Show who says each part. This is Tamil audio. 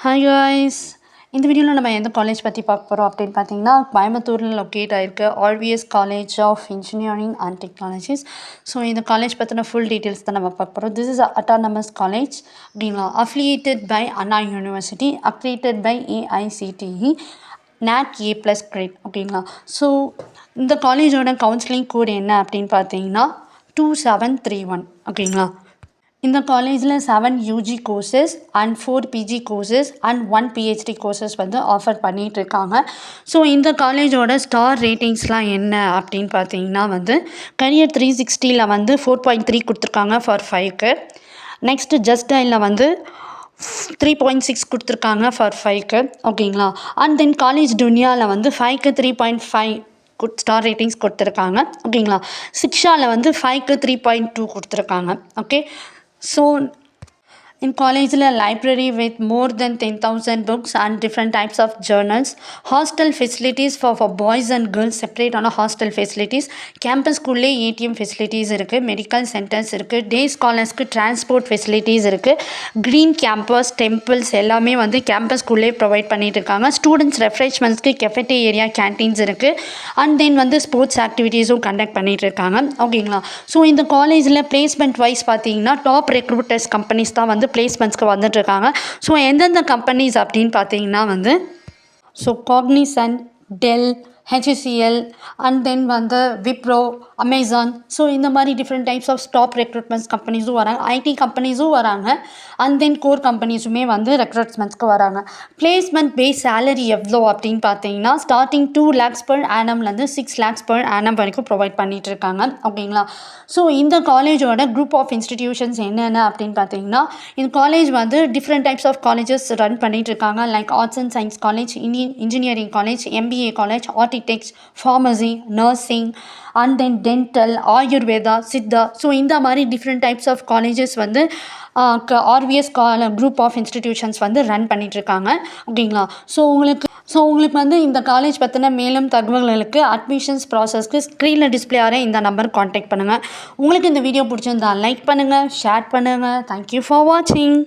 Speaker 1: Hi guys. இந்த வீடியோவில் நம்ம எந்த காலேஜ் பற்றி பார்க்க போகிறோம் அப்படின்னு பார்த்தீங்கன்னா, கோயம்புத்தூரில் லொக்கேட் ஆகிருக்கு RVS college of engineering and technologies. So இந்த காலேஜ் பற்றின ஃபுல் டீட்டெயில்ஸ் தான் நம்ம பார்க்க போகிறோம். திஸ் இஸ் அட்டானமஸ் காலேஜ் அப்படிங்களா, affiliated by Anna university, accredited by AICTE, NAC A+ grade அப்படிங்களா. ஸோ இந்த காலேஜோட கவுன்சிலிங் கோட் என்ன அப்படின்னு பார்த்தீங்கன்னா 2731 ஓகேங்களா. இந்த காலேஜில் 7 UG courses and 4 PG courses and 1 PhD courses வந்து ஆஃபர் பண்ணிகிட்ருக்காங்க. ஸோ இந்த காலேஜோட ஸ்டார் ரேட்டிங்ஸ்லாம் என்ன அப்படின்னு பார்த்தீங்கன்னா வந்து கரியர் 360 வந்து 4.3 கொடுத்துருக்காங்க ஃபார் 5க்கு. நெக்ஸ்ட்டு ஜஸ்ட் டயலில் வந்து 3.6 கொடுத்துருக்காங்க ஃபார் 5க்கு ஓகேங்களா. அண்ட் தென் காலேஜ் துனியாவில் வந்து 5க்கு 3.5 ஸ்டார் ரேட்டிங்ஸ் கொடுத்துருக்காங்க ஓகேங்களா. சிக்ஷாவில் வந்து 5க்கு 3.2 கொடுத்துருக்காங்க. Okay. So in college library with more than 10,000 books and different types of journals, hostel facilities for boys and girls separate on hostel facilities, campus குள்ளே ATM facilities இருக்குது, medical centers இருக்குது, day scholarsக்கு transport facilities இருக்குது, green campus temples எல்லாமே வந்து campus குள்ளே ப்ரொவைட் பண்ணிட்டு இருக்காங்க. ஸ்டூடெண்ட்ஸ் ரெஃப்ரெஷ்மெண்ட்ஸ்க்கு cafeteria canteens இருக்குது அண்ட் தென் வந்து ஸ்போர்ட்ஸ் ஆக்டிவிட்டீஸும் கண்டக்ட் பண்ணிட்டு இருக்காங்க ஓகேங்களா. ஸோ இந்த காலேஜில் பிளேஸ்மெண்ட் வைஸ் பார்த்தீங்கன்னா டாப் ரெக்ரூட்டர்ஸ் கம்பெனிஸ் தான் வந்து பிளேஸ்மெண்ட்ஸ்க்கு வந்துட்டுருக்காங்க. ஸோ எந்தெந்த கம்பெனிஸ் அப்படின்னு பார்த்தீங்கன்னா வந்து Cognizant, Dell, HCL and then வந்து விப்ரோ, அமேசான். ஸோ இந்த மாதிரி different types of top recruitments கம்பெனிஸும் வராங்க, ஐடி கம்பெனிஸும் வராங்க அண்ட் தென் கோர் கம்பெனிஸுமே வந்து ரெக்ரூட்மெண்ட்ஸ்க்கு வராங்க. பிளேஸ்மெண்ட் பேஸ் சேலரி எவ்வளோ அப்படின்னு பார்த்தீங்கன்னா starting 2 lakhs per annumலேருந்து 6 lakhs per annum வரைக்கும் ப்ரொவைட் பண்ணிகிட்ருக்காங்க ஓகேங்களா. ஸோ இந்த காலேஜோட குரூப் ஆஃப் இன்ஸ்டிடியூஷன்ஸ் என்னென்ன அப்படின்னு பார்த்தீங்கன்னா இந்த காலேஜ் வந்து different types of colleges run பண்ணிகிட்ருக்காங்க. Like arts and science college, engineering college, MBA college, architects, pharmacy, nursing and then dental, Ayurveda, Siddha. So இந்த மாதிரி டிஃப்ரெண்ட் டைப்ஸ் ஆஃப் காலேஜஸ் வந்து ஆர்விஎஸ் குரூப் ஆஃப் இன்ஸ்டிடியூஷன்ஸ் வந்து ரன் பண்ணிகிட்ருக்காங்க ஓகேங்களா. ஸோ உங்களுக்கு வந்து இந்த காலேஜ் பற்றின மேலும் தகவல்களுக்கு அட்மிஷன்ஸ் ப்ராசஸ்க்கு ஸ்க்ரீனில் டிஸ்பிளே ஆகிற இந்த நம்பருக்கு காண்டாக்ட் பண்ணுங்கள். உங்களுக்கு இந்த வீடியோ பிடிச்சிருந்தா லைக் பண்ணுங்கள், ஷேர் பண்ணுங்கள். தேங்க்யூ ஃபார் வாட்சிங்.